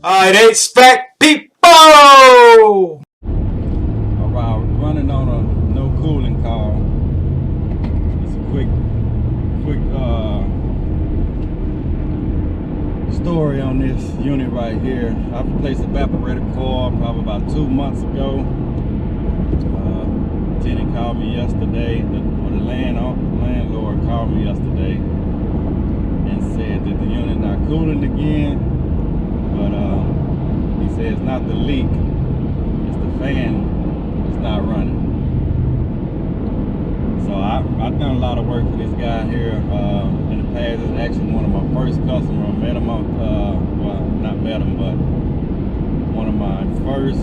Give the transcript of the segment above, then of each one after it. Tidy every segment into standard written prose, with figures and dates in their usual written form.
Alright, HVAC people! Alright, running on a no cooling call. It's a quick story on this unit right here. I replaced a evaporator coil probably about 2 months ago. Tenant called me yesterday, the landlord called me yesterday and said that the unit not cooling again, but he said it's not the leak, it's the fan that's not running. So I've done a lot of work for this guy here in the past. It's actually one of my first customers. I met him on, well, not met him, but one of my first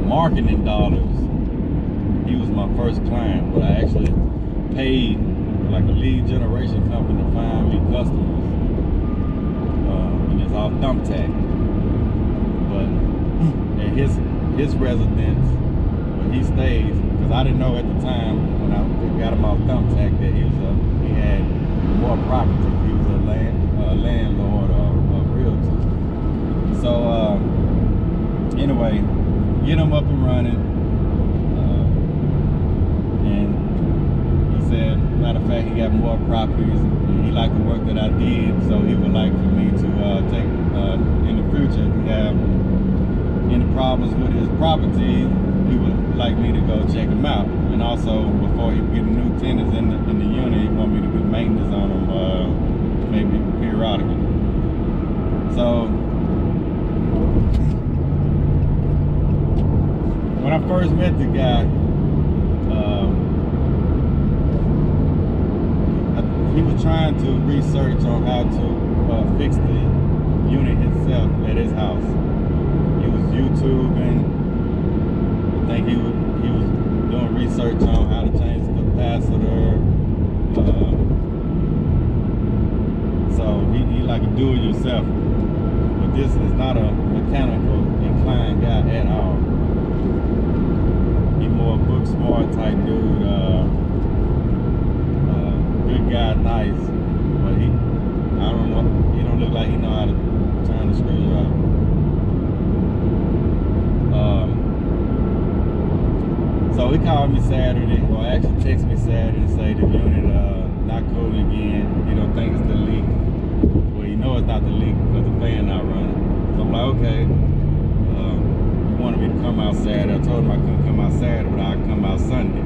marketing dollars. He was my first client, but I actually paid like a lead generation company to find me customers, and it's all thumbtack. But at his residence where he stays, because I didn't know at the time when I got him off thumbtack that he had more property. He was a landlord or a realtor. So anyway, get him up and running. And he said, matter of fact, he got more properties and he liked the work that I did, so he would like for me to take in the future, if we have any problems with his property, he would like me to go check him out. And also, before he get new tenants in the unit, he want me to do maintenance on them, maybe periodically. So when I first met the guy, he was trying to research on how to fix the unit itself at his house. He was YouTubing. I think he was doing research on how to change the capacitor. So he like a do-it-yourself. But this is not a mechanical inclined guy at all. He's more book smart type dude. Good guy, nice, but I don't know, he don't look like he know how to turn the screwdriver. So he called me Saturday, or actually texted me Saturday and say the unit not cooling again. He don't think it's the leak. Well, you know it's not the leak because the fan not running. So I'm like, okay. He wanted me to come out Saturday. I told him I couldn't come out Saturday, but I'd come out Sunday.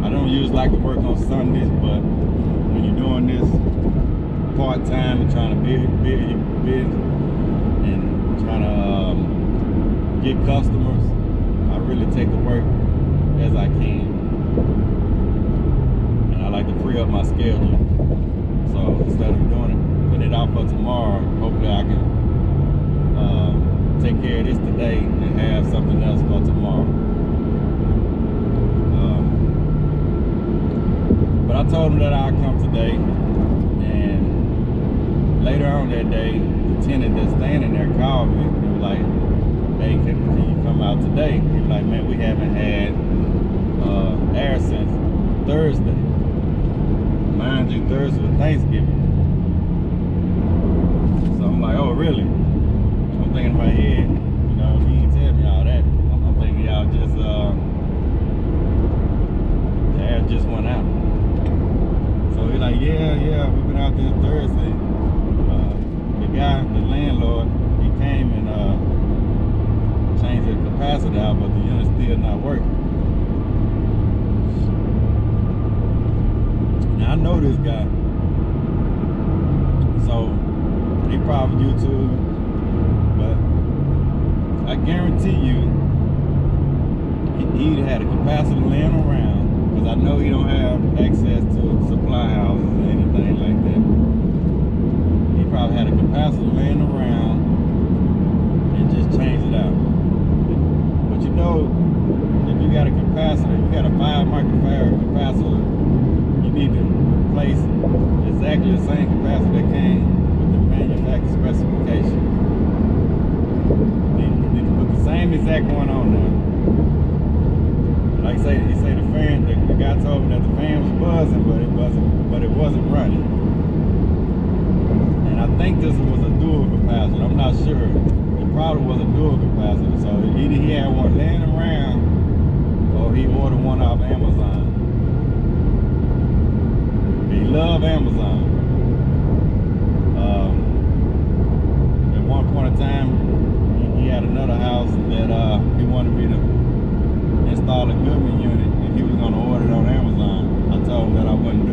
I don't usually like to work on Sundays, but when you're doing this part-time and trying to build and trying to get customers, I really take the work as I can. And I like to free up my schedule. So instead of putting it out for tomorrow, hopefully I can take care of this today and have something else for tomorrow. But I told him that I'd come today, and later on that day, the tenant that's standing there called me. He was like, hey, can you come out today? He was like, man, we haven't had air since Thursday. Mind you, Thursday was Thanksgiving. So I'm like, oh, really? I'm thinking in my head, you know, he didn't tell me all that. I'm thinking y'all just, the air just went out. So he's like, yeah, we've been out there Thursday. The landlord, he came and changed the capacitor out, but the unit's still not working. Now I know this guy, so he probably YouTube, but I guarantee you, he had a capacitor laying around, because I know he don't have access to supply houses or anything like that. He probably had a capacitor laying around and just changed it out. But you know, if you got a capacitor, you got a 5 microfarad capacitor, you need to replace exactly the same capacitor that came with the manufacturer specification. You need to put the same exact one on there. Like I say, he say the fan, the guy told me that the fan was buzzing. wasn't, but it wasn't running. And I think this was a dual capacitor. I'm not sure. It probably was a dual capacitor. So either he had one laying around, or he ordered one off Amazon. He loved Amazon. At one point in time, he had another house that he wanted me to install a Goodman unit, and he was going to order it on Amazon. I told him that I wouldn't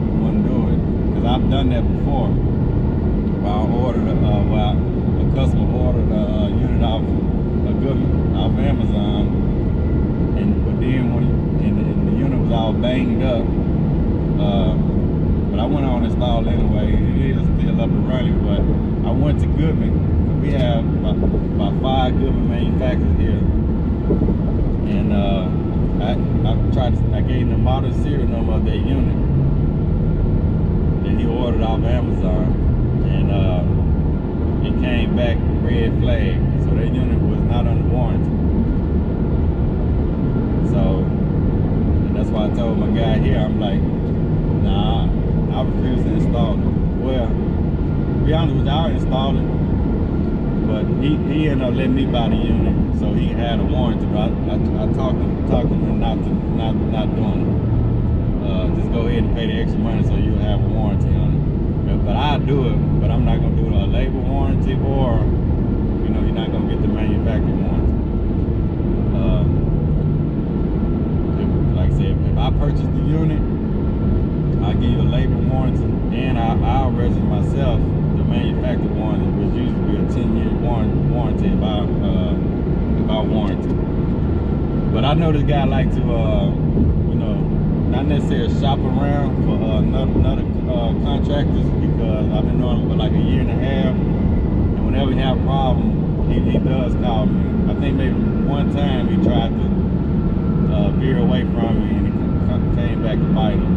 do it, because I've done that before. While a customer ordered a unit off a Goodman off Amazon, but then when the unit was all banged up, but I went on and installed anyway. It is still up and running, but I went to Goodman. We have about 5 Goodman manufacturers here, and I gave him the model serial number of that unit that he ordered off Amazon, and it came back red flag, so that unit was not under warranty. So, and that's why I told my guy here, I'm like, nah, I refuse to install it. Well, to be honest with you, I installed it, but he ended up letting me buy the unit, so he had a warranty. But I talked him not doing it. Just go ahead and pay the extra money so you'll have a warranty on it. But I'll do it, but I'm not gonna do a labor warranty, or you're not gonna get the manufacturer warranty. Like I said, if I purchase the unit, I'll give you a labor warranty, and I'll register myself the manufacturer warranty, which usually be a 10-year warranty if I warranty. But I know this guy like to, not necessarily shop around for another contractors, because I've been knowing him for like a year and a half, and whenever he have a problem, he does call me. I think maybe one time he tried to veer away from me, and it came back to bite him.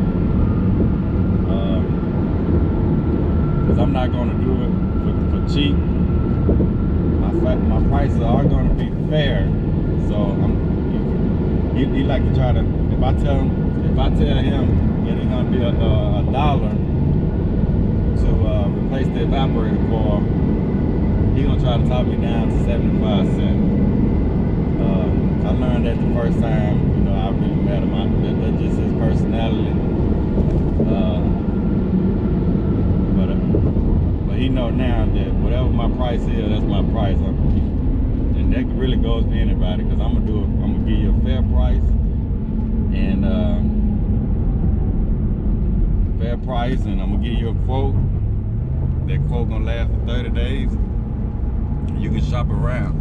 Because I'm not going to do it for cheap. My prices are going to be fair, so he like to try to. If I tell him that it's going to be a dollar to replace the evaporator coil, he's going to try to talk me down to 75 cents. I learned that the first time, I really met him. That's just his personality. But he know now that whatever my price is, that's my price. And that really goes for anybody, because I'm gonna give you a fair price, and and I'm gonna give you a quote. That quote gonna last for 30 days. You can shop around.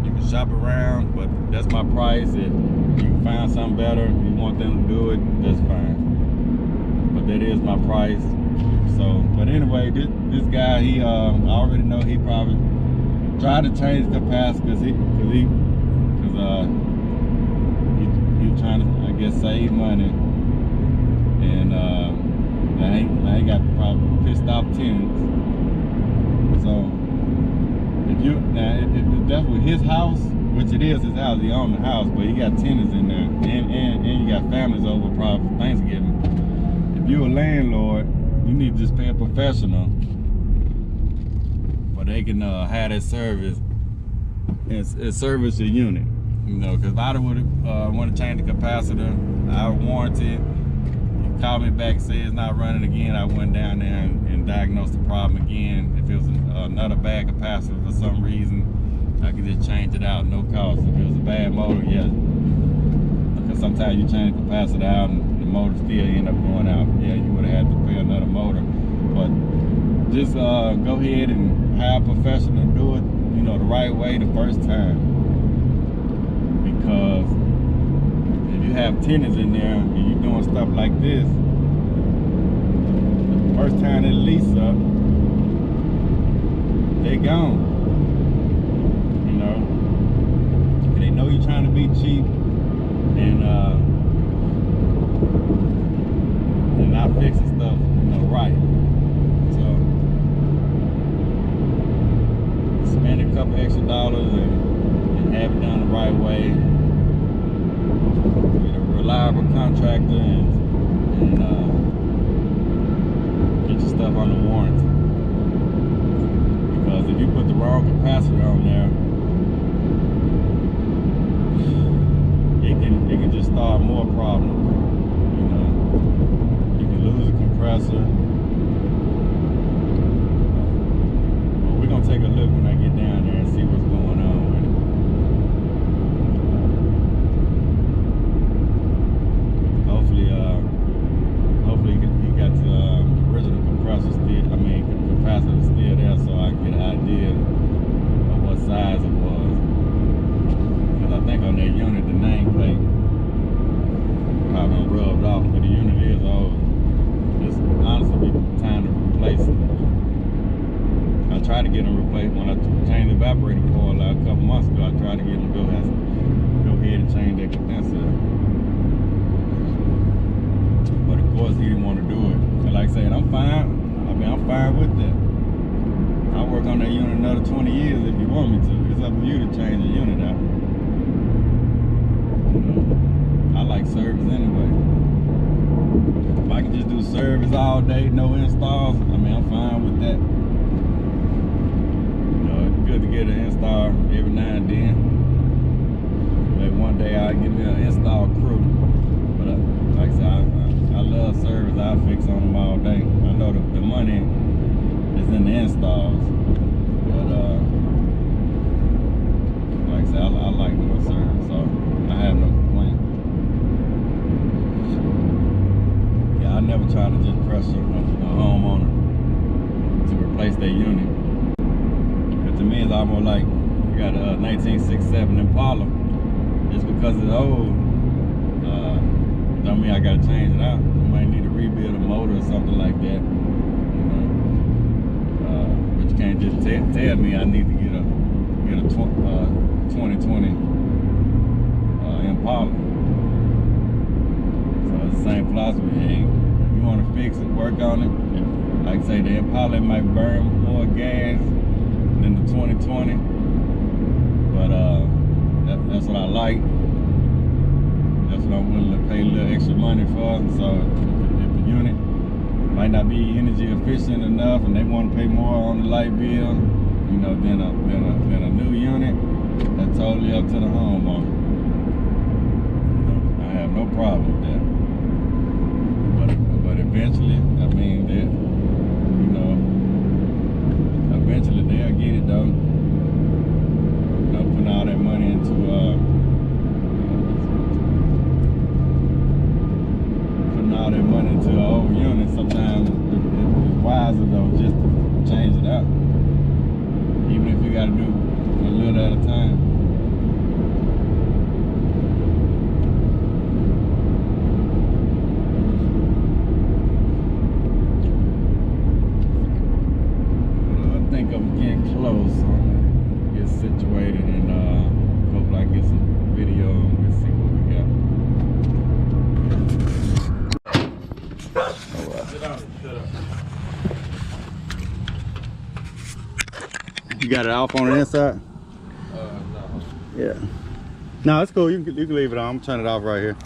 You can shop around, but that's my price. If you can find something better, if you want them to do it, that's fine. But that is my price. So, but anyway, this guy, I already know he probably tried to change the past because he was trying to, I guess, save money, and now he got probably pissed off tenants. So if that's with his house, which it is his house, he owns the house, but he got tenants in there, and you got families over probably for Thanksgiving. If you're a landlord, you need to just pay a professional, but they can have that service and service your unit. Because if I would want to change the capacitor, I would warranty it. You call me back, say it's not running again, I went down there and diagnosed the problem again. If it was another bad capacitor for some reason, I could just change it out, no cost. If it was a bad motor, yeah. Because sometimes you change the capacitor out and the motor still end up going out. Yeah, you would have had to pay another motor. But just go ahead and hire a professional, do it, the right way the first time. Because if you have tenants in there and you're doing stuff like this, the first time they lease up, they gone. And they know you're trying to be cheap and not fixing stuff right. So spend a couple extra dollars and have it done the right way. Rely separate contractor and get your stuff under warranty. Because if you put the wrong capacitor on there, it can just start more problems. You know, you can lose a compressor. But we're gonna take a look when I get down there and see what's going on with it. Hopefully he got the original compressor still. I mean, capacitor still there, so I can get an idea of what size it was. Because I think on that unit, the nameplate probably rubbed off, but the unit is old. It's honestly time to replace it. I tried to get them replaced when I changed the evaporator coil out a couple months ago. I tried to get them to go ahead and change that condenser. But of course he didn't want to do it. And like I said, I'm fine. I mean, I'm fine with that. I'll work on that unit another 20 years if you want me to. It's up to you to change the unit out. I like service anyway. If I can just do service all day, no installs, I mean, I'm fine with that. You know, it's good to get an install every now and then. Maybe one day I'll get me an install crew. But like I said, I love service. I fix on them all day. I know the money is in the installs, but like I said, I like doing service, so I have no complaint. Yeah, I never try to just pressure a homeowner to replace their unit. But to me, it's almost like you got a 1967 Impala. Just because it's old, don't mean I gotta change it out. I might need to rebuild a motor or something like that. You know, but you can't just tell me I need to get a 2020 Impala. So it's the same philosophy. Hey, if you want to fix it, work on it. If, like I say, the Impala might burn more gas than the 2020, but that's what I like. That's what I'm willing to pay a little extra money for. So if the unit might not be energy efficient enough and they want to pay more on the light bill, you know, than a new unit, that's totally up to the homeowner. You know, I have no problem with that. But eventually, I mean, that, you know, eventually they'll get it though. You know, putting all that money into all that money into an old unit, sometimes it's wiser though just to change it out, even if you got to do a little at a time. I think I'm getting close. I'm gonna get situated and hopefully I can get some video and see what we got. You got it off on the inside? No. Yeah. No, it's cool. You can leave it on. I'm turning it off right here.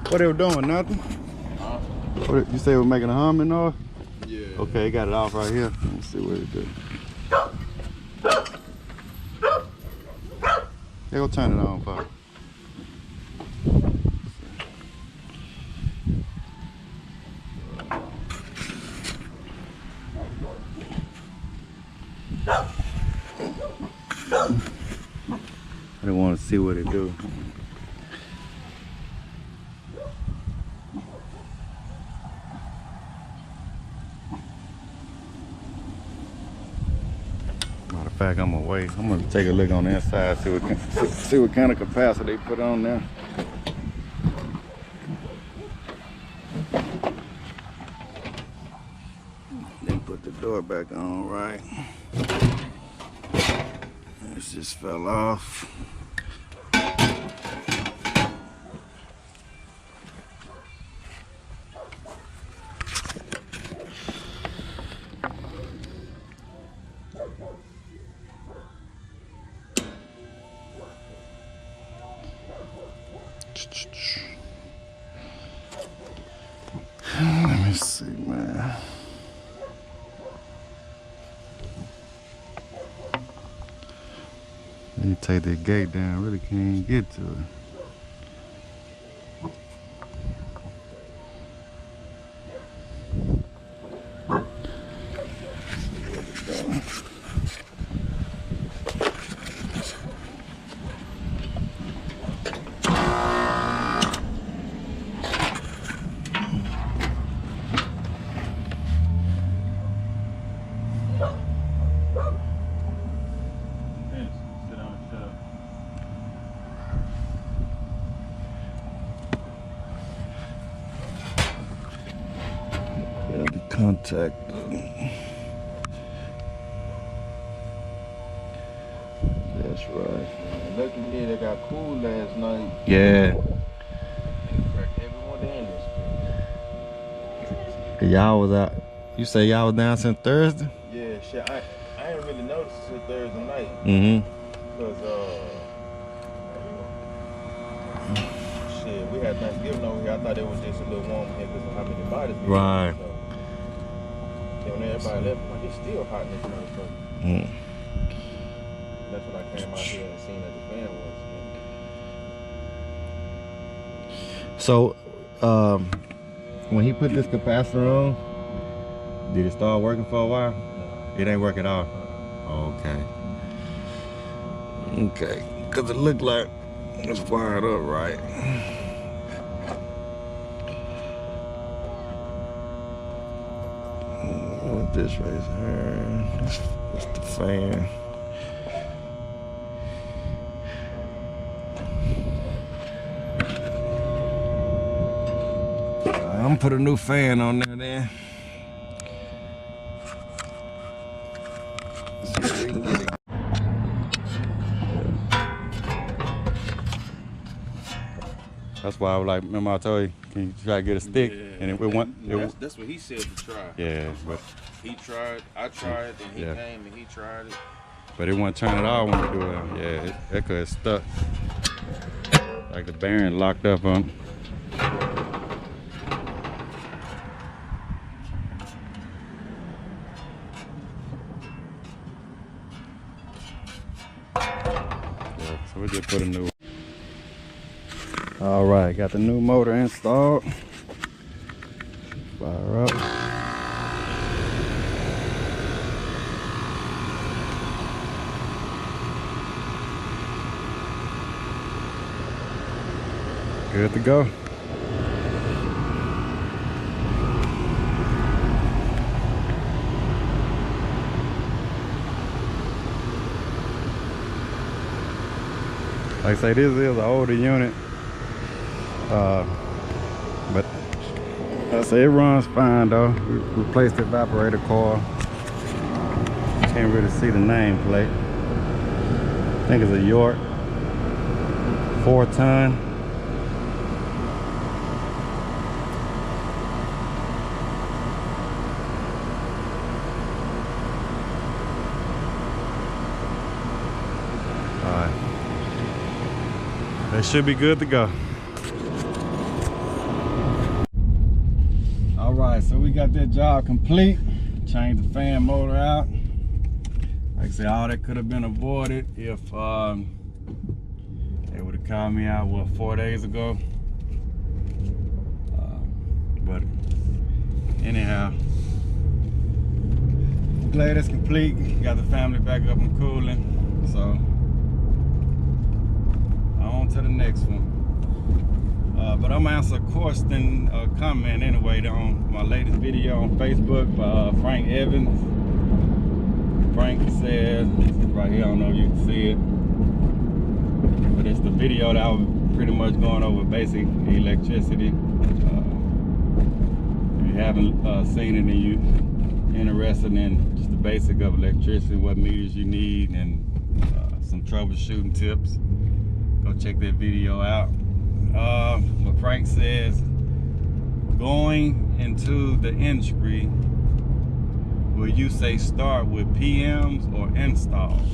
What they were doing? Nothing? What, you say we're making a humming noise? Yeah. Okay, got it off right here. Let's see what it do. They go turn it on for. I don't want to see what it do. Matter of fact, I'm gonna wait. I'm gonna take a look on the inside, see what kind of capacity they put on there. Then put the door back on, right? This just fell off. Let me see, man. You take that gate down, really can't get to it. Contractor. That's right. Luckily they got cool last night. Yeah. Everyone in this. Y'all was out. You say y'all was down since Thursday? Yeah, shit. I didn't really notice it till Thursday night. Cause shit, we had Thanksgiving over here. I thought it was just a little warm here because of how many bodies we right. had. So, when everybody left, like, it's still hot in this motherfucker. That's when I came out here and seen that the fan was. So, when he put this capacitor on, did it start working for a while? No. It ain't working at all? Okay. Okay, because it looked like it's fired up right. What this right here? That's the fan. I'm gonna put a new fan on there then. See if we can get it. That's why I was like, remember I told you, can you try to get a stick? Yeah, and if we want, that's what he said to try. yeah, but He tried, I tried, and he Yeah. came and he tried it. but it won't turn it off when we do it. Yeah, it could have stuck. Like the bearing locked up on. Yeah, so we just put a new. All right, got the new motor installed. Fire up. Good to go. Like I say, this is an older unit. But I say it runs fine though. We replaced the evaporator coil. Can't really see the nameplate. I think it's a York 4-ton. Alright. They should be good to go. Alright, so we got that job complete. Changed the fan motor out. Like I said, all that could have been avoided if they would have called me out, what, 4 days ago. But anyhow, glad it's complete. Got the family back up and cooling. So on to the next one. But I'm gonna answer a question, a comment anyway on my latest video on Facebook by Frank Evans. Frank says, right here, I don't know if you can see it, but it's the video that I was pretty much going over basic electricity. If you haven't seen it and you're interested in just the basic of electricity, what meters you need, and some troubleshooting tips, go check that video out. But Frank says, going into the industry, will you say start with PMs or installs?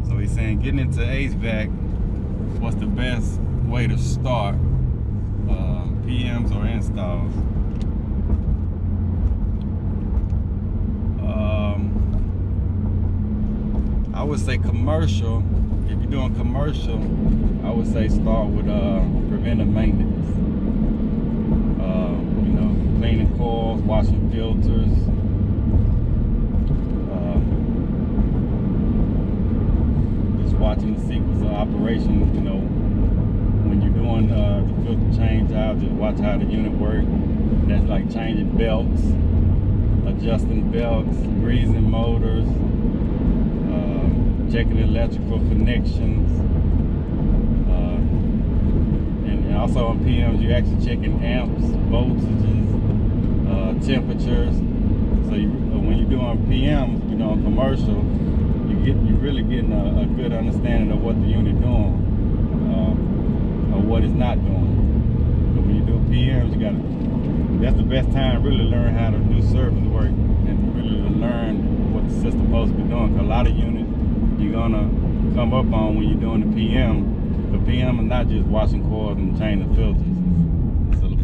So he's saying getting into HVAC, what's the best way to start PMs or installs? I would say commercial. If you're doing commercial, I would say start with preventive maintenance. You know, cleaning coils, washing filters. Just watching the sequence of operation. You know, when you're doing the filter change out, just watch how the unit works. That's like changing belts, adjusting belts, greasing motors, checking electrical connections, and also on PMs you're actually checking amps, voltages, temperatures. So when you're doing PMs, you know, on commercial, you're really getting a good understanding of what the unit doing, or what it's not doing. But when you do PMs, that's the best time to really learn how to do service work and really to learn what the system's supposed to be doing. Cause a lot of units you're gonna come up on when you're doing the PM. The PM is not just washing coils and changing filters.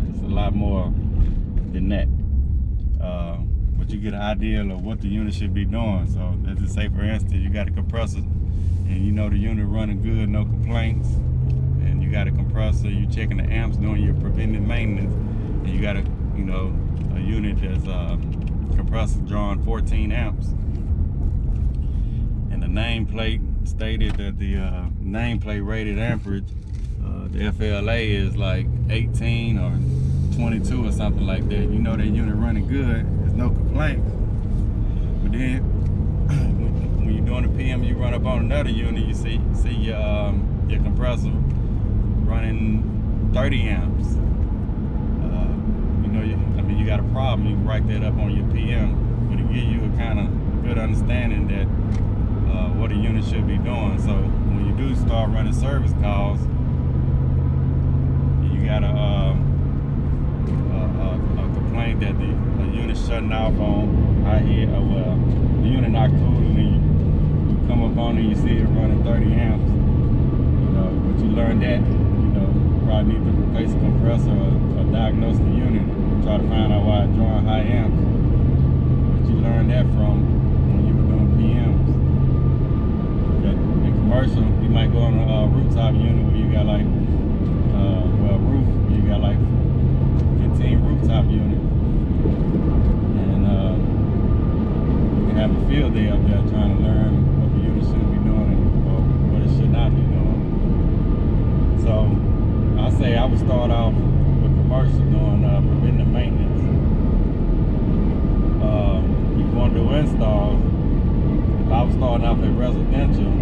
It's a lot more than that. But you get an idea of what the unit should be doing. So let's just say, for instance, you got a compressor and you know the unit running good, no complaints, and you got a compressor, you're checking the amps, doing your preventive maintenance, and you got a unit that's compressor drawing 14 amps. The nameplate stated that the nameplate rated amperage, the FLA is like 18 or 22 or something like that. You know that unit running good, there's no complaints. But then when you're doing the PM, you run up on another unit, you see your compressor running 30 amps. You know, you got a problem. You can write that up on your PM, but it gives you a kind of good understanding that what a unit should be doing. So when you do start running service calls, you got a complaint that the unit's shutting off on high heat, well, the unit not cooling, and you come up on it, you see it running 30 amps. You know, but you learn that, you know, you probably need to replace a compressor or diagnose the unit, try to find out why it's drawing high amps. But you learn that from when you were doing PMs. In commercial, you might go on a rooftop unit where you got like, roof, you got like 15 rooftop units. And you can have a field day up there trying to learn what the unit should be doing or what it should not be doing. So I say I would start off with commercial doing preventive maintenance. If you want to do installs, if I was starting off at residential,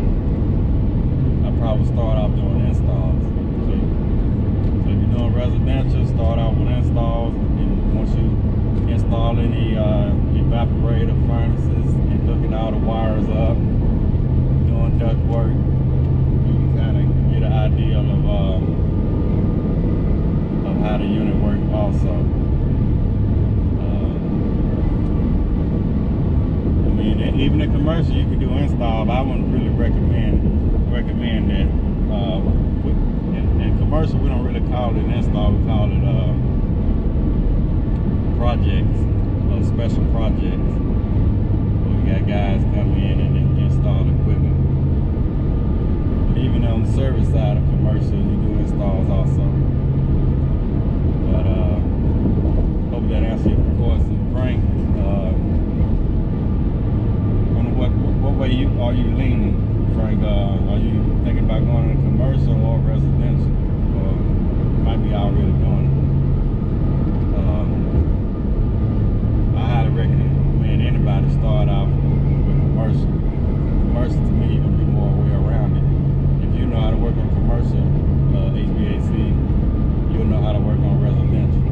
I'd probably start off doing installs. So if you're doing residential, start out with installs, and once you install any evaporator furnaces and hooking all the wires up, doing duct work, you can kind of get an idea of how the unit works also. Even in commercial, you can do install, but I wouldn't really recommend that. In commercial, we don't really call it an install, we call it projects, special projects. We got guys come in and install equipment. But even on the service side of commercial, you do installs also. But hope that answers your question, Frank. What way are you leaning, Frank? Are you thinking about going into commercial or residential? Or you might be already doing it. I highly recommend anybody start off with commercial. Commercial, to me, you can be more way around it. If you know how to work on commercial HVAC, you'll know how to work on residential.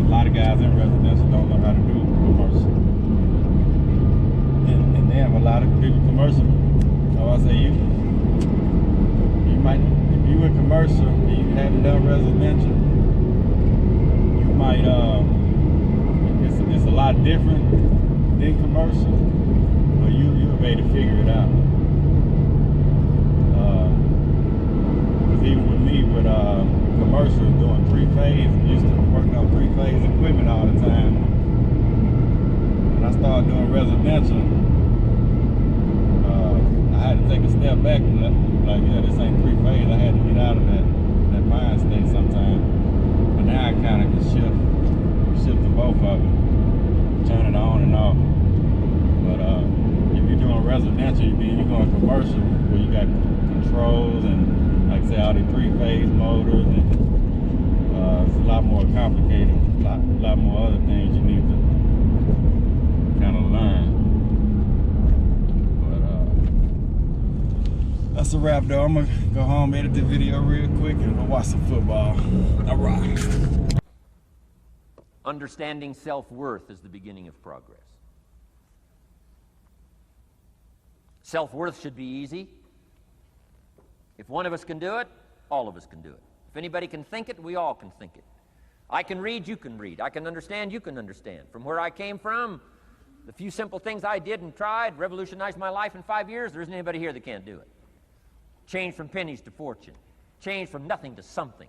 A lot of guys in residential don't know how to do commercial, and they have a lot of people commercial. So I say you might, if you in commercial and you haven't done residential, you might it's a lot different than commercial, but you'll be way to figure it out. Because even with me, with commercial, doing three-phase, used to working on three-phase equipment all the time. When I started doing residential, I had to take a step back and like, yeah, this ain't three-phase. I had to get out of that mind state sometime. But now I kind of can shift to both of them, turn it on and off. But if you're doing residential, then you're going commercial, where you got controls and, like I say, all the three-phase motors, and it's a lot more complicated. A lot more other things you need to kind of learn. That's a wrap, though. I'm gonna go home, edit the video real quick, and go watch some football. All right. Understanding self-worth is the beginning of progress. Self-worth should be easy. If one of us can do it, all of us can do it. If anybody can think it, we all can think it. I can read, you can read. I can understand, you can understand. From where I came from, the few simple things I did and tried revolutionized my life in 5 years. There isn't anybody here that can't do it. Change from pennies to fortune. Change from nothing to something.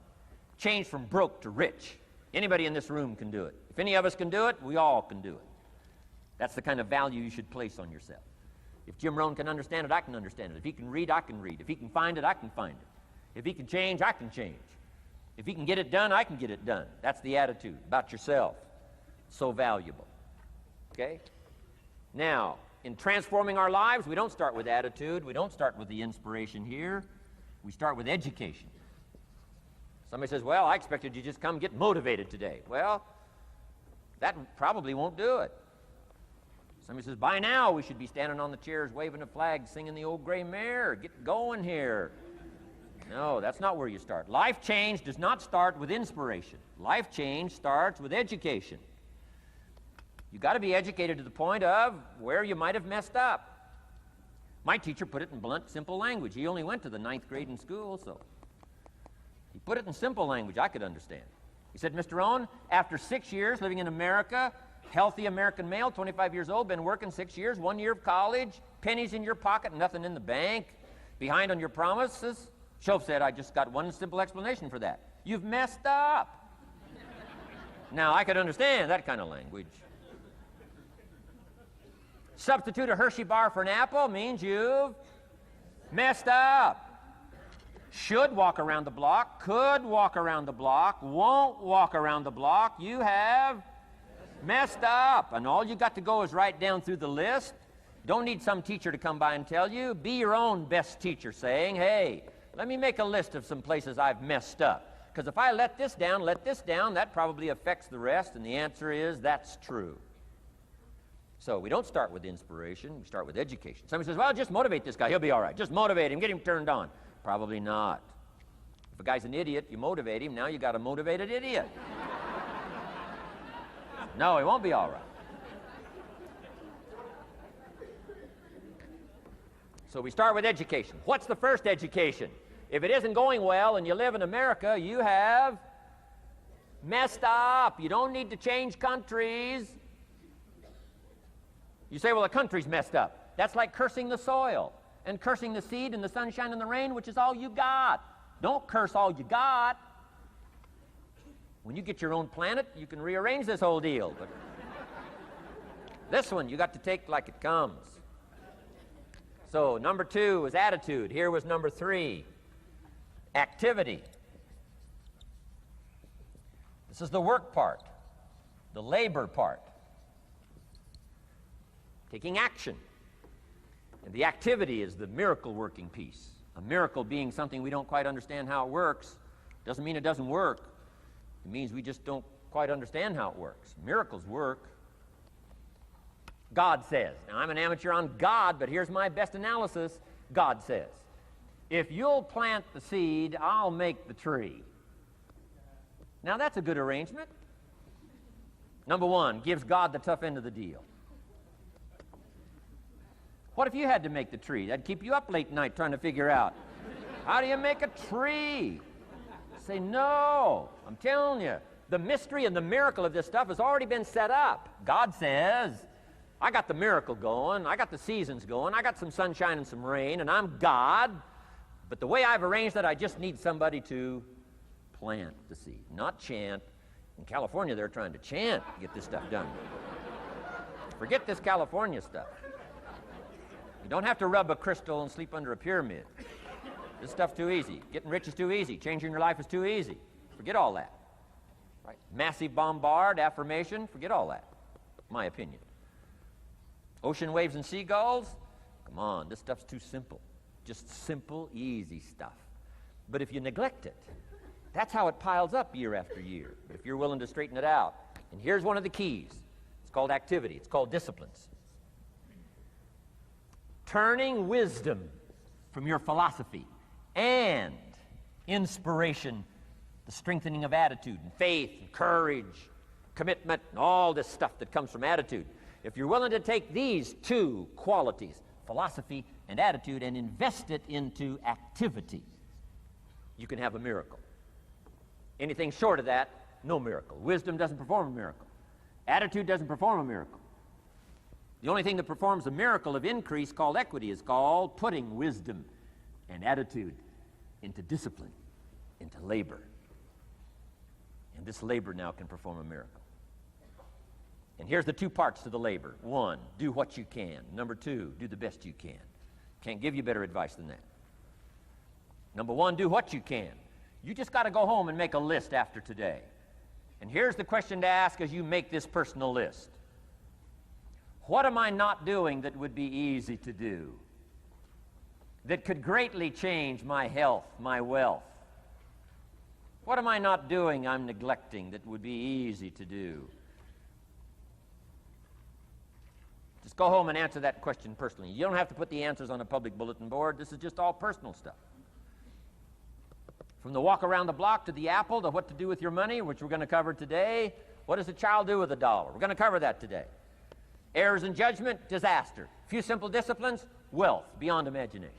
Change from broke to rich. Anybody in this room can do it. If any of us can do it, we all can do it. That's the kind of value you should place on yourself. If Jim Rohn can understand it, I can understand it. If he can read, I can read. If he can find it, I can find it. If he can change, I can change. If he can get it done, I can get it done. That's the attitude about yourself. So valuable. Okay? Now, in transforming our lives, we don't start with attitude. We don't start with the inspiration here. We start with education. Somebody says, well, I expected you just come get motivated today. Well, that probably won't do it. Somebody says, by now we should be standing on the chairs, waving a flag, singing the old gray mare. Get going here. No, that's not where you start. Life change does not start with inspiration. Life change starts with education. You've got to be educated to the point of where you might have messed up. My teacher put it in blunt, simple language. He only went to the 9th grade in school, so he put it in simple language I could understand. He said, Mr. Rohn, after 6 years living in America, healthy American male, 25 years old, been working 6 years, 1 year of college, pennies in your pocket, nothing in the bank, behind on your promises. Shoaff said, I just got one simple explanation for that. You've messed up. Now, I could understand that kind of language. Substitute a Hershey bar for an apple means you've messed up. Should walk around the block, could walk around the block, won't walk around the block. You have messed up. And all you got to go is write down through the list. Don't need some teacher to come by and tell you. Be your own best teacher, saying, hey, let me make a list of some places I've messed up. Because if I let this down, that probably affects the rest. And the answer is, that's true. So we don't start with inspiration, we start with education. Somebody says, well, just motivate this guy, he'll be all right. Just motivate him, get him turned on. Probably not. If a guy's an idiot, you motivate him, now you got a motivated idiot. No, he won't be all right. So we start with education. What's the first education? If it isn't going well and you live in America, you have messed up. You don't need to change countries. You say, well, the country's messed up. That's like cursing the soil and cursing the seed and the sunshine and the rain, which is all you got. Don't curse all you got. When you get your own planet, you can rearrange this whole deal. But this one, you got to take like it comes. So number 2 was attitude. Here was number 3, activity. This is the work part, the labor part. Taking action. And the activity is the miracle working piece. A miracle being something we don't quite understand how it works doesn't mean it doesn't work. It means we just don't quite understand how it works. Miracles work. God says, now I'm an amateur on God, but here's my best analysis. God says, if you'll plant the seed, I'll make the tree. Now that's a good arrangement. Number 1, gives God the tough end of the deal. What if you had to make the tree? That'd keep you up late at night trying to figure out, how do you make a tree? Say, no, I'm telling you, the mystery and the miracle of this stuff has already been set up. God says, I got the miracle going, I got the seasons going, I got some sunshine and some rain, and I'm God, but the way I've arranged that, I just need somebody to plant the seed, not chant. In California, they're trying to chant to get this stuff done. Forget this California stuff. You don't have to rub a crystal and sleep under a pyramid. This stuff's too easy. Getting rich is too easy. Changing your life is too easy. Forget all that. Right? Massive bombard, affirmation, forget all that. My opinion. Ocean waves and seagulls, come on, this stuff's too simple. Just simple, easy stuff. But if you neglect it, that's how it piles up year after year. But if you're willing to straighten it out, and here's one of the keys. It's called activity. It's called disciplines. Turning wisdom from your philosophy and inspiration, the strengthening of attitude and faith and courage, commitment, and all this stuff that comes from attitude. If you're willing to take these two qualities, philosophy and attitude, and invest it into activity, you can have a miracle. Anything short of that, no miracle. Wisdom doesn't perform a miracle. Attitude doesn't perform a miracle. The only thing that performs a miracle of increase called equity is called putting wisdom and attitude into discipline, into labor. And this labor now can perform a miracle. And here's the two parts to the labor. One, do what you can. Number two, do the best you can. Can't give you better advice than that. Number one, do what you can. You just got to go home and make a list after today. And here's the question to ask as you make this personal list. What am I not doing that would be easy to do? That could greatly change my health, my wealth? What am I not doing I'm neglecting that would be easy to do? Just go home and answer that question personally. You don't have to put the answers on a public bulletin board. This is just all personal stuff. From the walk around the block to the apple to what to do with your money, which we're going to cover today. What does a child do with $1? We're going to cover that today. Errors in judgment, disaster. A few simple disciplines, wealth beyond imagination.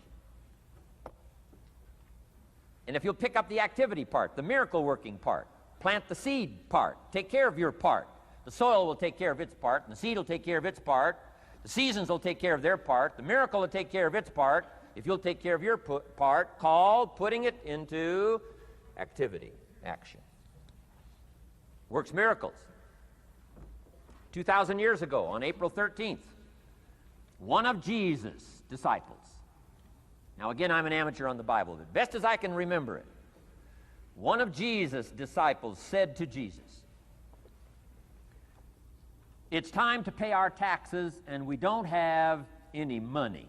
And if you'll pick up the activity part, the miracle working part, plant the seed part, take care of your part. The soil will take care of its part, and the seed will take care of its part. The seasons will take care of their part. The miracle will take care of its part. If you'll take care of your part, called putting it into activity, action. Works miracles. 2,000 years ago, on April 13th, one of Jesus' disciples. Now again, I'm an amateur on the Bible, but best as I can remember it, one of Jesus' disciples said to Jesus, "It's time to pay our taxes and we don't have any money."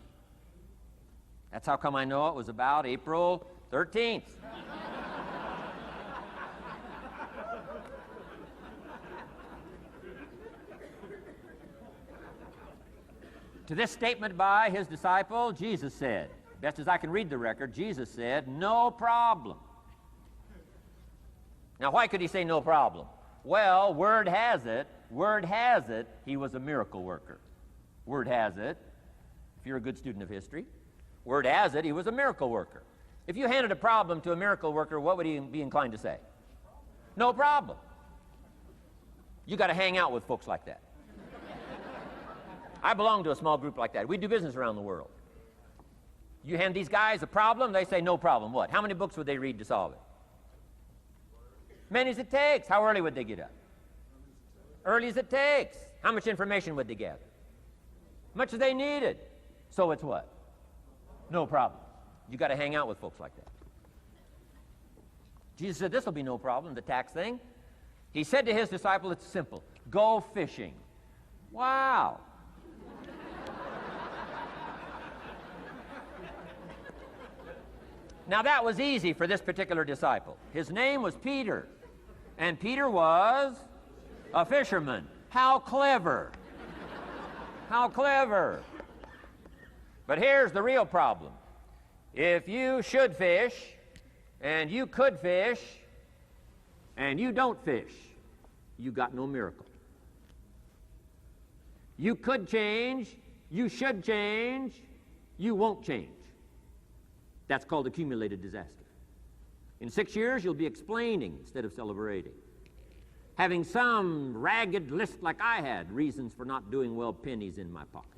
That's how come I know it was about April 13th. To this statement by his disciple, Jesus said, best as I can read the record, Jesus said, "No problem." Now, why could he say no problem? Well, word has it, he was a miracle worker. Word has it, if you're a good student of history, word has it, he was a miracle worker. If you handed a problem to a miracle worker, what would he be inclined to say? No problem. You got to hang out with folks like that. I belong to a small group like that. We do business around the world. You hand these guys a problem, they say no problem. What? How many books would they read to solve it? Many as it takes. How early would they get up? Early as it takes. How much information would they gather? Much as they needed. So it's what? No problem. You got to hang out with folks like that. Jesus said this will be no problem, the tax thing. He said to his disciple, it's simple. Go fishing. Wow. Now that was easy for this particular disciple. His name was Peter, and Peter was a fisherman. How clever. How clever. But here's the real problem. If you should fish, and you could fish, and you don't fish, you got no miracle. You could change, you should change, you won't change. That's called accumulated disaster. In 6 years, you'll be explaining instead of celebrating. having some ragged list like I had, reasons for not doing well, pennies in my pocket.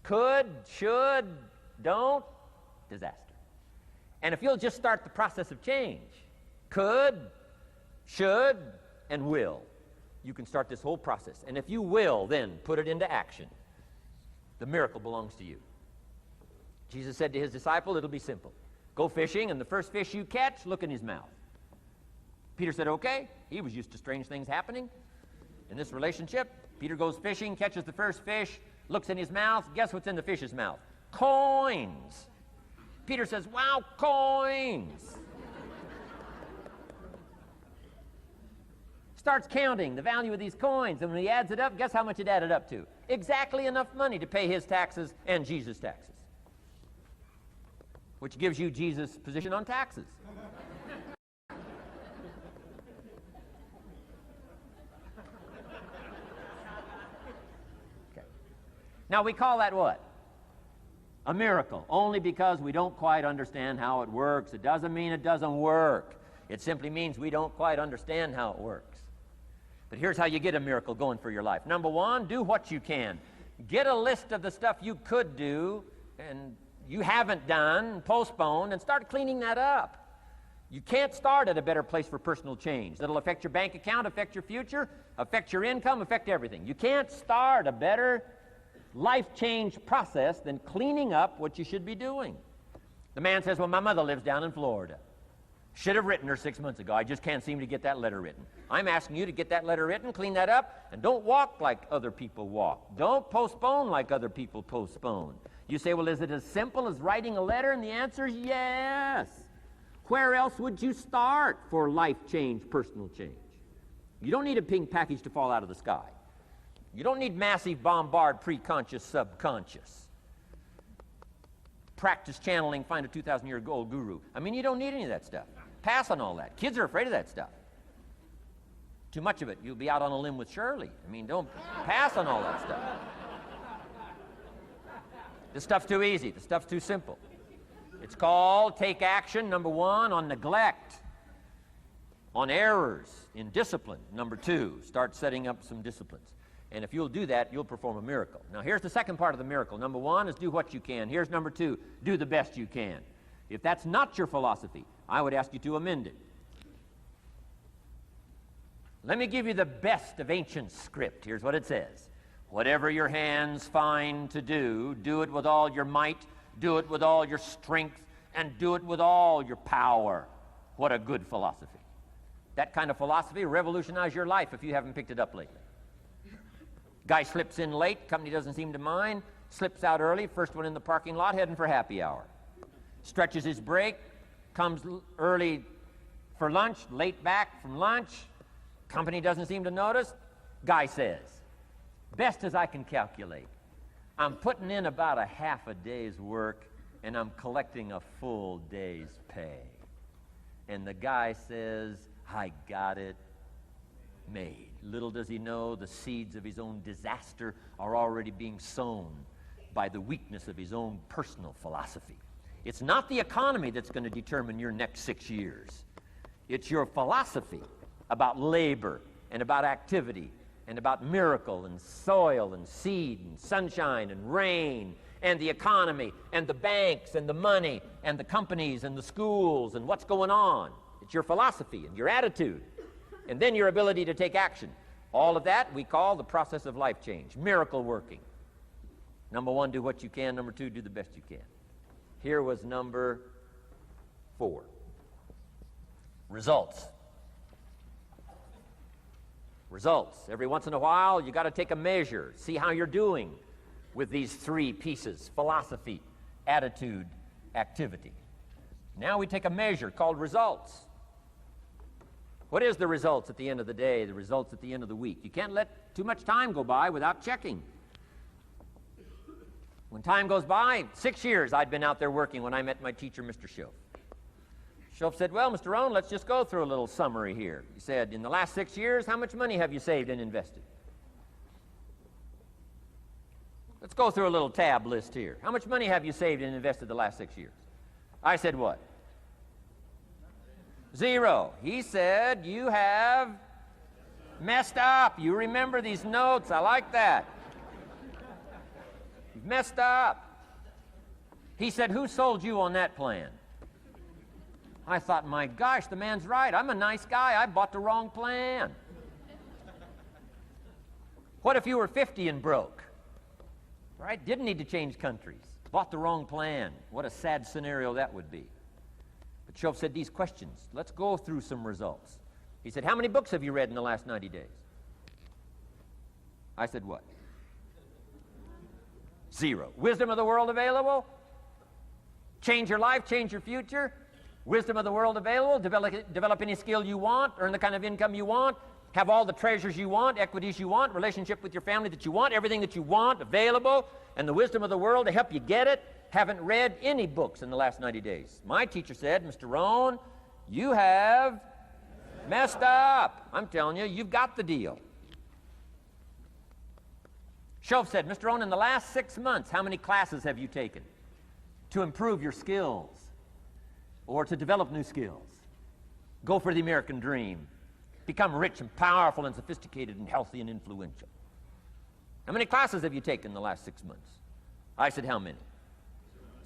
Could, should, don't, disaster. And if you'll just start the process of change, could, should, and will, you can start this whole process. And if you will, then put it into action, the miracle belongs to you. Jesus said to his disciple, it'll be simple. Go fishing, and the first fish you catch, look in his mouth. Peter said, okay. He was used to strange things happening in this relationship. Peter goes fishing, catches the first fish, looks in his mouth. Guess what's in the fish's mouth? Coins. Peter says, wow, coins. Starts counting the value of these coins, and when he adds it up, guess how much it added up to? Exactly enough money to pay his taxes and Jesus' taxes, which gives you Jesus' position on taxes. Okay. Now we call that what? A miracle, only because we don't quite understand how it works. It doesn't mean it doesn't work. It simply means we don't quite understand how it works. But here's how you get a miracle going for your life. Number one, do what you can. Get a list of the stuff you could do and you haven't done, postponed, and start cleaning that up. You can't start at a better place for personal change. That'll affect your bank account, affect your future, affect your income, affect everything. You can't start a better life change process than cleaning up what you should be doing. The man says, well, my mother lives down in Florida. Should have written her 6 months ago. I just can't seem to get that letter written. I'm asking you to get that letter written, clean that up, and don't walk like other people walk. Don't postpone like other people postpone. You say, well, is it as simple as writing a letter? And the answer is yes. Where else would you start for life change, personal change? You don't need a pink package to fall out of the sky. You don't need massive bombard, pre-conscious, subconscious. Practice channeling, find a 2,000-year-old guru. I mean, you don't need any of that stuff. Pass on all that. Kids are afraid of that stuff. Too much of it, you'll be out on a limb with Shirley. I mean, don't pass on all that stuff. This stuff's too easy. This stuff's too simple. It's called take action, number one, on neglect, on errors, in discipline. Number two, start setting up some disciplines. And if you'll do that, you'll perform a miracle. Now, here's the second part of the miracle. Number one is do what you can. Here's number two, do the best you can. If that's not your philosophy, I would ask you to amend it. Let me give you the best of ancient script. Here's what it says. Whatever your hands find to do, do it with all your might, do it with all your strength, and do it with all your power. What a good philosophy. That kind of philosophy will revolutionize your life if you haven't picked it up lately. Guy slips in late, company doesn't seem to mind, slips out early, first one in the parking lot, heading for happy hour. Stretches his break, comes early for lunch, late back from lunch, company doesn't seem to notice. Guy says, best as I can calculate, I'm putting in about a half a day's work and I'm collecting a full day's pay. And the guy says, I got it made. Little does he know the seeds of his own disaster are already being sown by the weakness of his own personal philosophy. It's not the economy that's going to determine your next 6 years. It's your philosophy about labor and about activity and about miracle and soil and seed and sunshine and rain and the economy and the banks and the money and the companies and the schools and what's going on. It's your philosophy and your attitude. And then your ability to take action. All of that we call the process of life change, miracle working. Number one, do what you can. Number two, do the best you can. Here was number 4. Results. Results. Every once in a while, you got to take a measure, see how you're doing with these 3 pieces: philosophy, attitude, activity. Now we take a measure called results. What is the results at the end of the day, the results at the end of the week? You can't let too much time go by without checking. When time goes by, 6 years I'd been out there working when I met my teacher, Mr. Schoaf. Schoaf said, well, Mr. Rohn, let's just go through a little summary here. He said, in the last 6 years, how much money have you saved and invested? Let's go through a little tab list here. How much money have you saved and invested the last 6 years? I said what? 0. He said, you have messed up. You remember these notes. I like that. You've messed up. He said, who sold you on that plan? I thought, my gosh, the man's right. I'm a nice guy. I bought the wrong plan. What if you were 50 and broke? Right? Didn't need to change countries. Bought the wrong plan. What a sad scenario that would be. But Shoaff said these questions. Let's go through some results. He said, how many books have you read in the last 90 days? I said, what? 0. Wisdom of the world available? Change your life, change your future? Wisdom of the world available? Develop any skill you want, earn the kind of income you want, have all the treasures you want, equities you want, relationship with your family that you want, everything that you want available, and the wisdom of the world to help you get it. Haven't read any books in the last 90 days. My teacher said, Mr. Rohn, you have messed up. I'm telling you, you've got the deal. Shoaff said, Mr. Rohn, in the last 6 months, how many classes have you taken to improve your skills or to develop new skills? Go for the American dream. Become rich and powerful and sophisticated and healthy and influential. How many classes have you taken in the last 6 months? I said, how many?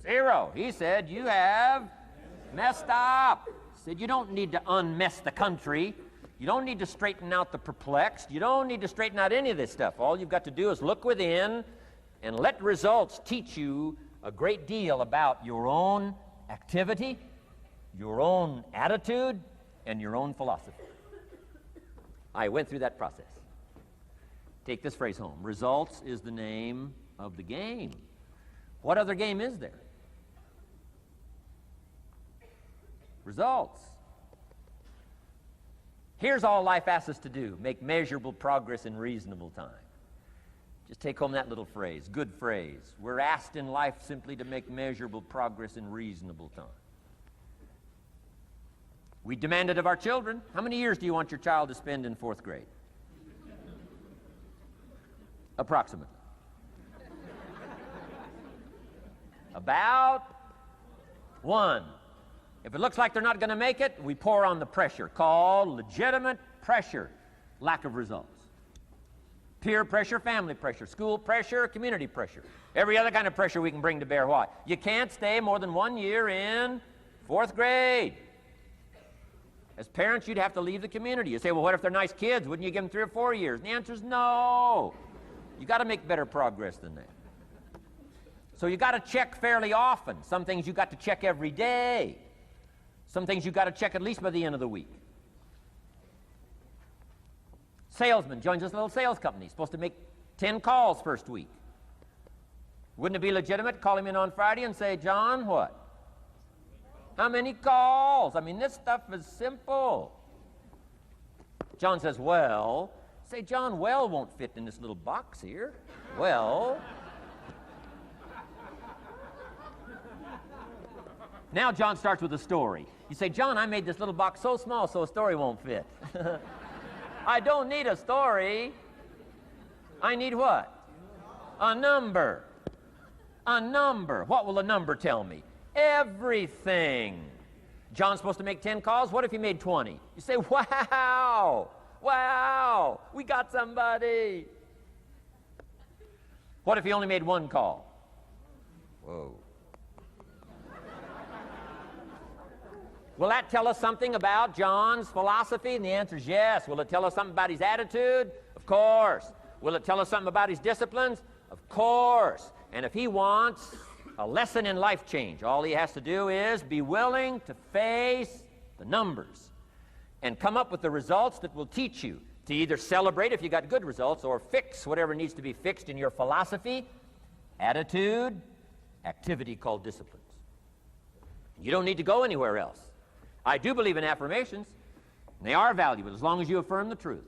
0. He said, you have messed up. He said, you don't need to unmess the country. You don't need to straighten out the perplexed. You don't need to straighten out any of this stuff. All you've got to do is look within and let results teach you a great deal about your own activity, your own attitude, and your own philosophy. I went through that process. Take this phrase home. Results is the name of the game. What other game is there? Results. Here's all life asks us to do. Make measurable progress in reasonable time. Just take home that little phrase. Good phrase. We're asked in life simply to make measurable progress in reasonable time. We demand it of our children. How many years do you want your child to spend in 4th grade? Approximately. About 1. If it looks like they're not going to make it, we pour on the pressure, called legitimate pressure, lack of results. Peer pressure, family pressure, school pressure, community pressure. Every other kind of pressure we can bring to bear. What? You can't stay more than 1 year in 4th grade. As parents, you'd have to leave the community. You say, well, what if they're nice kids? Wouldn't you give them 3 or 4 years? And the answer is no. You got to make better progress than that. So you got to check fairly often. Some things you got to check every day. Some things you got to check at least by the end of the week. Salesman joins this little sales company. He's supposed to make 10 calls first week. Wouldn't it be legitimate to call him in on Friday and say, John, what? How many calls? I mean, this stuff is simple. John says, well. Say, John, well won't fit in this little box here. Well. Now John starts with a story. You say, John, I made this little box so small so a story won't fit. I don't need a story. I need what? A number. A number. What will a number tell me? Everything. John's supposed to make 10 calls. What if he made 20? You say, wow, wow, we got somebody. What if he only made 1 call? Whoa. Will that tell us something about John's philosophy? And the answer is yes. Will it tell us something about his attitude? Of course. Will it tell us something about his disciplines? Of course. And if he wants a lesson in life change, all he has to do is be willing to face the numbers and come up with the results that will teach you to either celebrate if you got good results or fix whatever needs to be fixed in your philosophy, attitude, activity called disciplines. You don't need to go anywhere else. I do believe in affirmations. And they are valuable as long as you affirm the truth.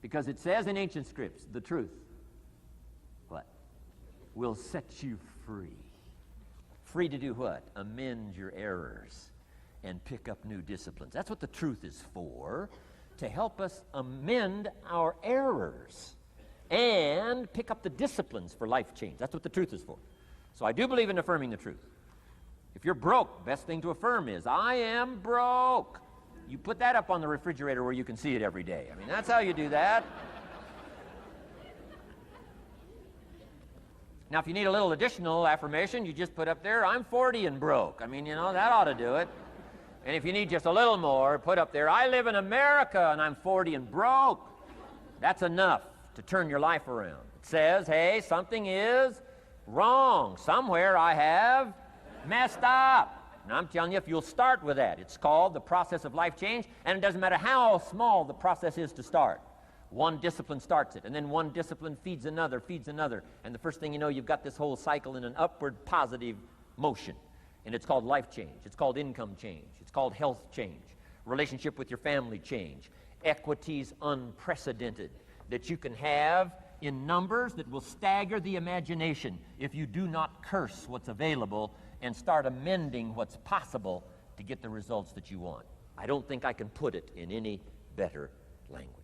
Because it says in ancient scripts, the truth, what? Will set you free. Free to do what? Amend your errors and pick up new disciplines. That's what the truth is for, to help us amend our errors and pick up the disciplines for life change. That's what the truth is for. So I do believe in affirming the truth. If you're broke, best thing to affirm is, I am broke. You put that up on the refrigerator where you can see it every day. I mean, that's how you do that. Now, if you need a little additional affirmation, you just put up there, I'm 40 and broke. I mean, you know, that ought to do it. And if you need just a little more, put up there, I live in America and I'm 40 and broke. That's enough to turn your life around. It says, hey, something is wrong. Somewhere I have messed up. And I'm telling you, if you'll start with that, it's called the process of life change, and it doesn't matter how small the process is to start. One discipline starts it, and then one discipline feeds another, and the first thing you know, you've got this whole cycle in an upward positive motion. And it's called life change. It's called income change. It's called health change. Relationship with your family change. Equities unprecedented that you can have in numbers that will stagger the imagination if you do not curse what's available and start amending what's possible to get the results that you want. I don't think I can put it in any better language.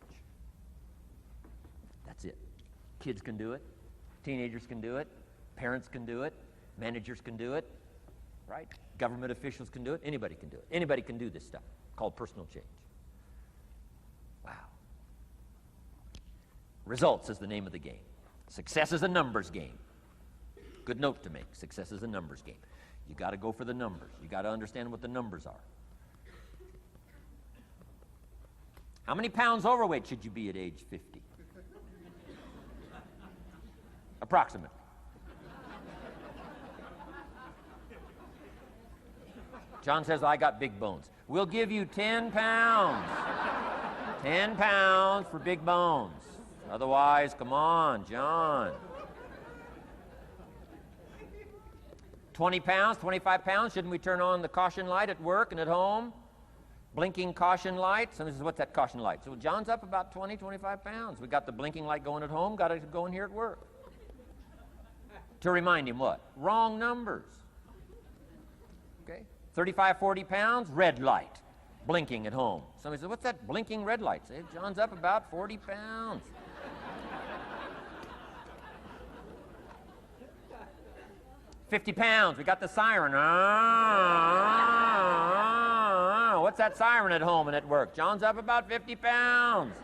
That's it. Kids can do it. Teenagers can do it. Parents can do it. Managers can do it. Right? Government officials can do it. Anybody can do it. Anybody can do this stuff called personal change. Wow. Results is the name of the game. Success is a numbers game. Good note to make. Success is a numbers game. You got to go for the numbers. You got to understand what the numbers are. How many pounds overweight should you be at age 50? Approximately. John says, I got big bones. We'll give you 10 pounds. 10 pounds for big bones. Otherwise, come on, John. 20 pounds, 25 pounds, shouldn't we turn on the caution light at work and at home? Blinking caution light. Somebody says, what's that caution light? So John's up about 20, 25 pounds. We got the blinking light going at home, got it going here at work. To remind him what? Wrong numbers. Okay? 35, 40 pounds, red light. Blinking at home. Somebody says, what's that blinking red light? Say, John's up about 40 pounds. 50 pounds, we got the siren. What's that siren at home and at work? John's up about 50 pounds.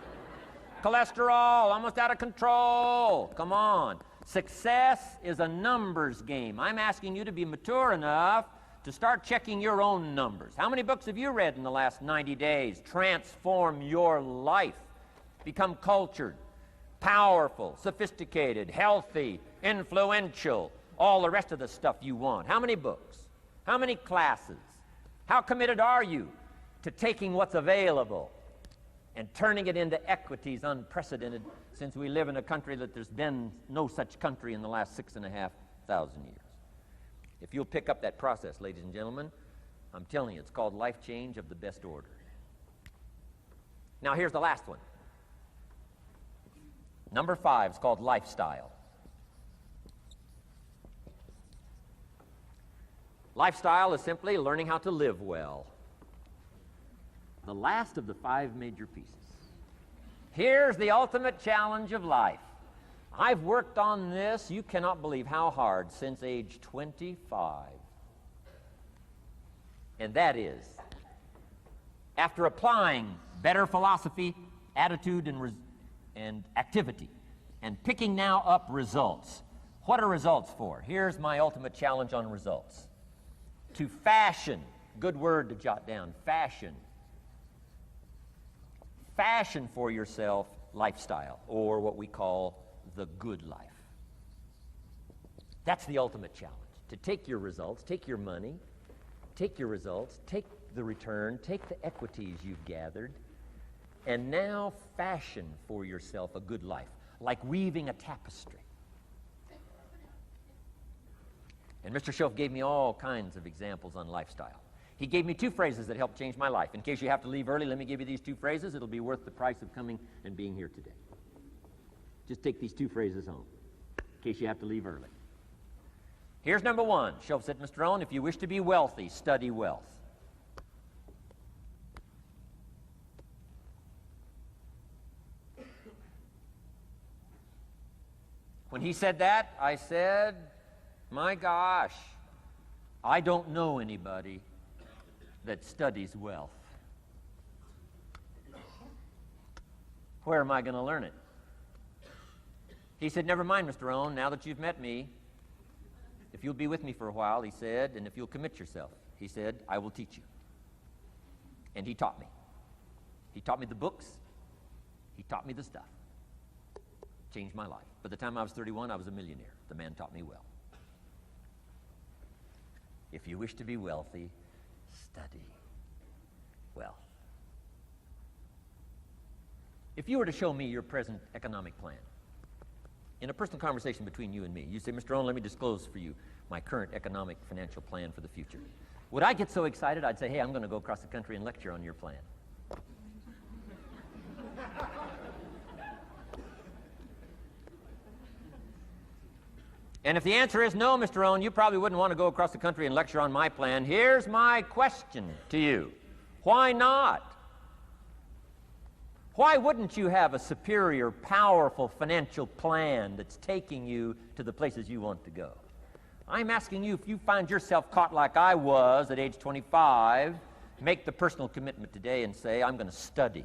Cholesterol, almost out of control. Come on. Success is a numbers game. I'm asking you to be mature enough to start checking your own numbers. How many books have you read in the last 90 days? Transform your life. Become cultured, powerful, sophisticated, healthy, influential, all the rest of the stuff you want. How many books? How many classes? How committed are you to taking what's available and turning it into equities unprecedented, since we live in a country that there's been no such country in the last 6,500 years? If you'll pick up that process, ladies and gentlemen, I'm telling you, it's called life change of the best order. Now here's the last one. Number 5 is called lifestyle. Lifestyle is simply learning how to live well. The last of the 5 major pieces. Here's the ultimate challenge of life. I've worked on this, you cannot believe how hard, since age 25. And that is, after applying better philosophy, attitude, and activity, and picking now up results. What are results for? Here's my ultimate challenge on results. To fashion, good word to jot down, fashion. Fashion for yourself lifestyle, or what we call the good life. That's the ultimate challenge. To take your results, take your money, take your results, take the return, take the equities you've gathered, and now fashion for yourself a good life, like weaving a tapestry. And Mr. Schoaf gave me all kinds of examples on lifestyle. He gave me 2 phrases that helped change my life. In case you have to leave early, let me give you these 2 phrases. It'll be worth the price of coming and being here today. Just take these 2 phrases home, in case you have to leave early. Here's number 1. Schoaf said, Mr. Owen, if you wish to be wealthy, study wealth. When he said that, I said, my gosh, I don't know anybody that studies wealth. Where am I going to learn it? He said, never mind, Mr. Owen, now that you've met me, if you'll be with me for a while, he said, and if you'll commit yourself, he said, I will teach you. And he taught me. He taught me the books. He taught me the stuff. Changed my life. By the time I was 31, I was a millionaire. The man taught me well. If you wish to be wealthy, study wealth. If you were to show me your present economic plan, in a personal conversation between you and me, you say, Mr. Owen, let me disclose for you my current economic financial plan for the future. Would I get so excited, I'd say, hey, I'm going to go across the country and lecture on your plan. And if the answer is no, Mr. Owen, you probably wouldn't want to go across the country and lecture on my plan. Here's my question to you. Why not? Why wouldn't you have a superior, powerful financial plan that's taking you to the places you want to go? I'm asking you, if you find yourself caught like I was at age 25, make the personal commitment today and say, I'm going to study,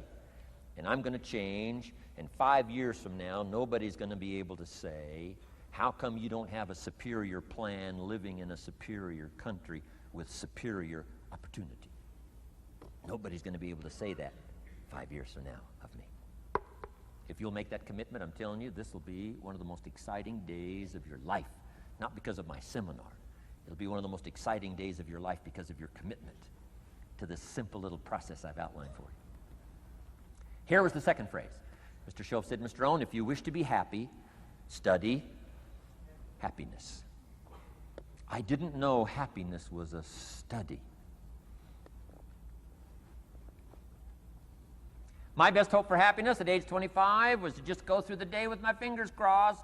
and I'm going to change, and 5 years from now, nobody's going to be able to say, how come you don't have a superior plan living in a superior country with superior opportunity? Nobody's going to be able to say that 5 years from now of me. If you'll make that commitment, I'm telling you, this will be one of the most exciting days of your life. Not because of my seminar. It'll be one of the most exciting days of your life because of your commitment to this simple little process I've outlined for you. Here was the second phrase. Mr. Schoaf said, Mr. Owen, if you wish to be happy, study happiness. I didn't know happiness was a study. My best hope for happiness at age 25 was to just go through the day with my fingers crossed.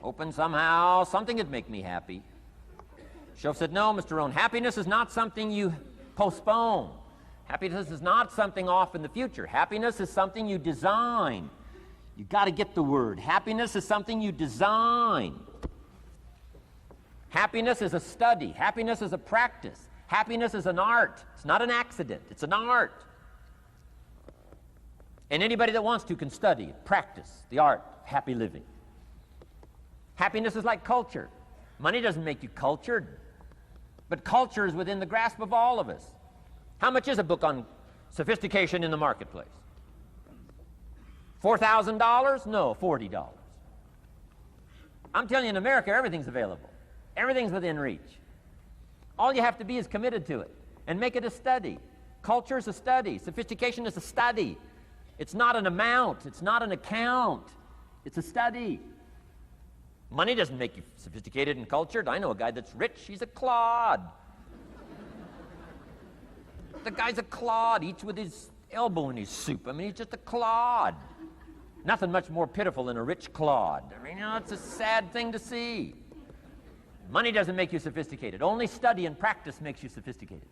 Hoping somehow something would make me happy. Schoaf said, no, Mr. Owen, happiness is not something you postpone. Happiness is not something off in the future. Happiness is something you design. You got to get the word. Happiness is something you design. Happiness is a study. Happiness is a practice. Happiness is an art. It's not an accident. It's an art. And anybody that wants to can study, practice the art of happy living. Happiness is like culture. Money doesn't make you cultured, but culture is within the grasp of all of us. How much is a book on sophistication in the marketplace? $4,000? No, $40. I'm telling you, in America, everything's available. Everything's within reach. All you have to be is committed to it and make it a study. Culture is a study. Sophistication is a study. It's not an amount. It's not an account. It's a study. Money doesn't make you sophisticated and cultured. I know a guy that's rich. He's a clod. The guy's a clod. Eats with his elbow in his soup. I mean, he's just a clod. Nothing much more pitiful than a rich clod. I mean, it's a sad thing to see. Money doesn't make you sophisticated. Only study and practice makes you sophisticated.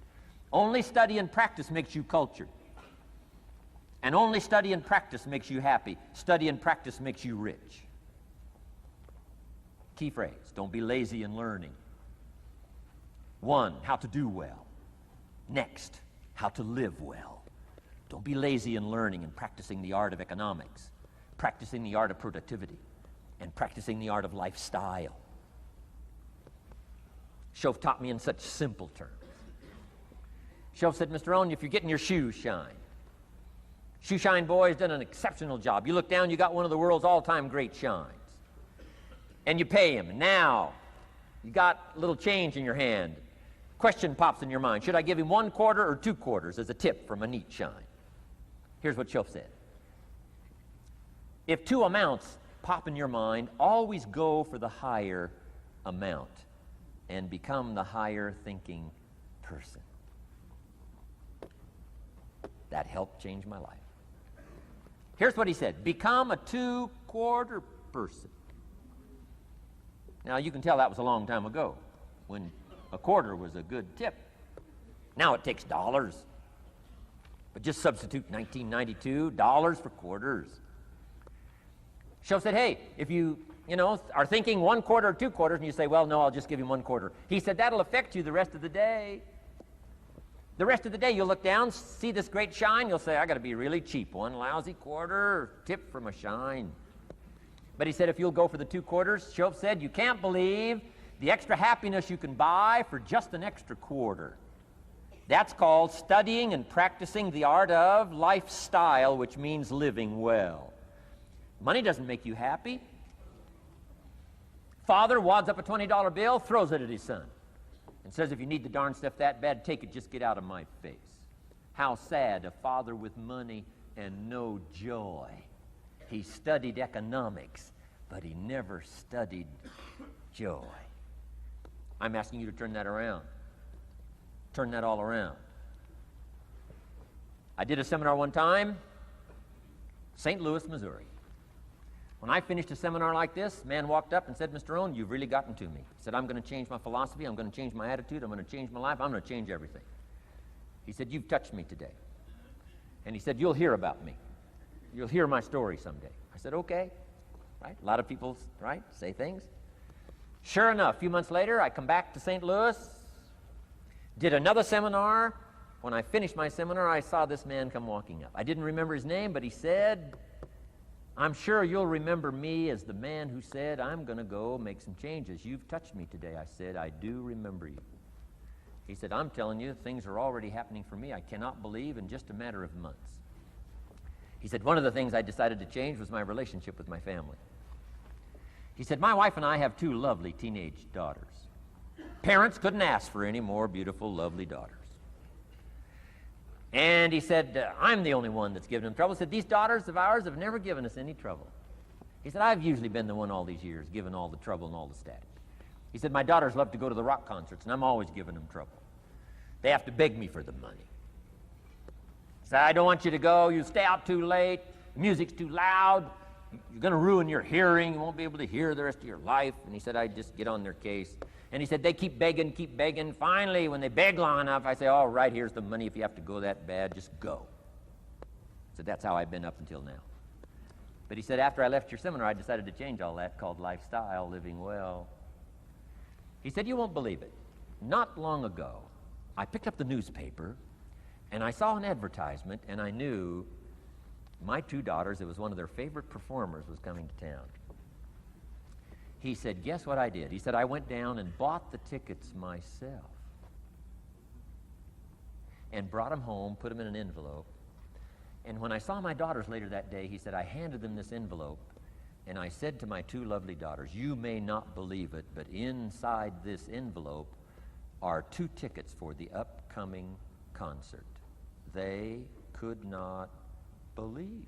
Only study and practice makes you cultured. And only study and practice makes you happy. Study and practice makes you rich. Key phrase, don't be lazy in learning. 1, how to do well. Next, how to live well. Don't be lazy in learning and practicing the art of economics, practicing the art of productivity, and practicing the art of lifestyle. Schoaf taught me in such simple terms. Schoaf said, Mr. Owen, if you're getting your shoes shined, Shoe Shine Boy's done an exceptional job. You look down, you got one of the world's all-time great shines. And you pay him. And now, you got a little change in your hand. Question pops in your mind. Should I give him 1 quarter or 2 quarters as a tip from a neat shine? Here's what Schoaf said. If 2 amounts pop in your mind, always go for the higher amount and become the higher thinking person. That helped change my life. Here's what he said. Become a 2-quarter person. Now, you can tell that was a long time ago when a quarter was a good tip. Now it takes dollars. But just substitute 1992, dollars for quarters. Schoaf said, hey, if you are thinking 1 quarter or 2 quarters, and you say, well, no, I'll just give him 1 quarter. He said, that'll affect you the rest of the day. The rest of the day, you'll look down, see this great shine, you'll say, I got to be really cheap. 1 lousy quarter, tip from a shine. But he said, if you'll go for the 2 quarters, Shoaff said, you can't believe the extra happiness you can buy for just an extra quarter. That's called studying and practicing the art of lifestyle, which means living well. Money doesn't make you happy. Father wads up a $20 bill, throws it at his son, and says, if you need the darn stuff that bad, take it, just get out of my face. How sad, a father with money and no joy. He studied economics, but he never studied joy. I'm asking you to turn that around. Turn that all around. I did a seminar one time, St. Louis, Missouri. When I finished a seminar like this, a man walked up and said, Mr. Owen, you've really gotten to me. He said, I'm going to change my philosophy, I'm going to change my attitude, I'm going to change my life, I'm going to change everything. He said, you've touched me today. And he said, you'll hear about me. You'll hear my story someday. I said, okay. Right? A lot of people, right, say things. Sure enough, a few months later, I come back to St. Louis, did another seminar. When I finished my seminar, I saw this man come walking up. I didn't remember his name, but he said, I'm sure you'll remember me as the man who said, I'm going to go make some changes. You've touched me today. I said, I do remember you. He said, I'm telling you, things are already happening for me. I cannot believe in just a matter of months. He said, one of the things I decided to change was my relationship with my family. He said, my wife and I have 2 lovely teenage daughters. Parents couldn't ask for any more beautiful, lovely daughters. And he said, I'm the only one that's given them trouble. He said, these daughters of ours have never given us any trouble. He said, I've usually been the one all these years, given all the trouble and all the static. He said, my daughters love to go to the rock concerts, and I'm always giving them trouble. They have to beg me for the money. He said, I don't want you to go. You stay out too late. The music's too loud. You're going to ruin your hearing. You won't be able to hear the rest of your life. And he said, I just get on their case. And he said, they keep begging, keep begging. Finally, when they beg long enough, I say, all right, here's the money. If you have to go that bad, just go. So that's how I've been up until now. But he said, after I left your seminar, I decided to change all that, called lifestyle, living well. He said, you won't believe it. Not long ago, I picked up the newspaper, and I saw an advertisement, and I knew my 2 daughters, it was one of their favorite performers, was coming to town. He said, guess what I did? He said, I went down and bought the tickets myself and brought them home, put them in an envelope. And when I saw my daughters later that day, he said, I handed them this envelope, and I said to my 2 lovely daughters, you may not believe it, but inside this envelope are 2 tickets for the upcoming concert. They could not believe.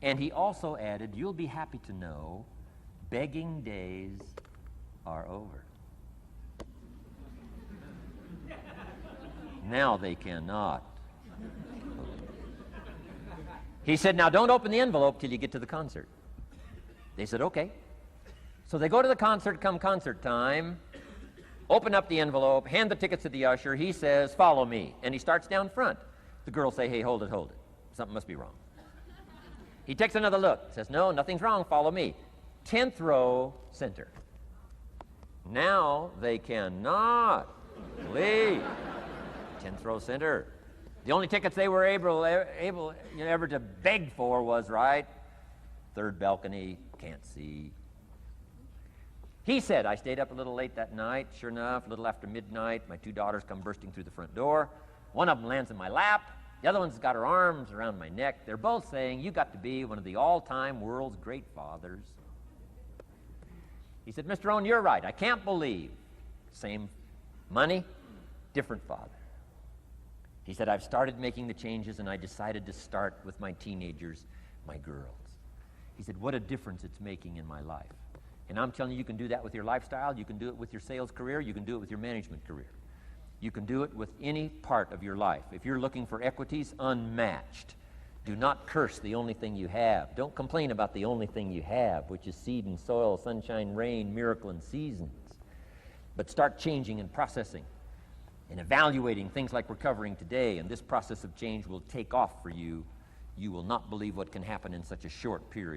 And he also added, you'll be happy to know begging days are over. Now they cannot. He said, now don't open the envelope till you get to the concert. They said, okay. So they go to the concert, come concert time, open up the envelope, hand the tickets to the usher. He says, follow me. And he starts down front. The girls say, hey, hold it, hold it. Something must be wrong. He takes another look, says, no, nothing's wrong, follow me. 10th row, center. Now they cannot leave. 10th row, center. The only tickets they were able ever to beg for was, right, 3rd balcony, can't see. He said, I stayed up a little late that night. Sure enough, a little after midnight, my 2 daughters come bursting through the front door. One of them lands in my lap. The other one's got her arms around my neck. They're both saying, you got to be one of the all-time world's great fathers. He said, Mr. Owen, you're right. I can't believe. Same money, different father. He said, I've started making the changes, and I decided to start with my teenagers, my girls. He said, what a difference it's making in my life. And I'm telling you, you can do that with your lifestyle. You can do it with your sales career. You can do it with your management career. You can do it with any part of your life. If you're looking for equities, unmatched. Do not curse the only thing you have. Don't complain about the only thing you have, which is seed and soil, sunshine, rain, miracle, and seasons. But start changing and processing and evaluating things like we're covering today, and this process of change will take off for you. You will not believe what can happen in such a short period.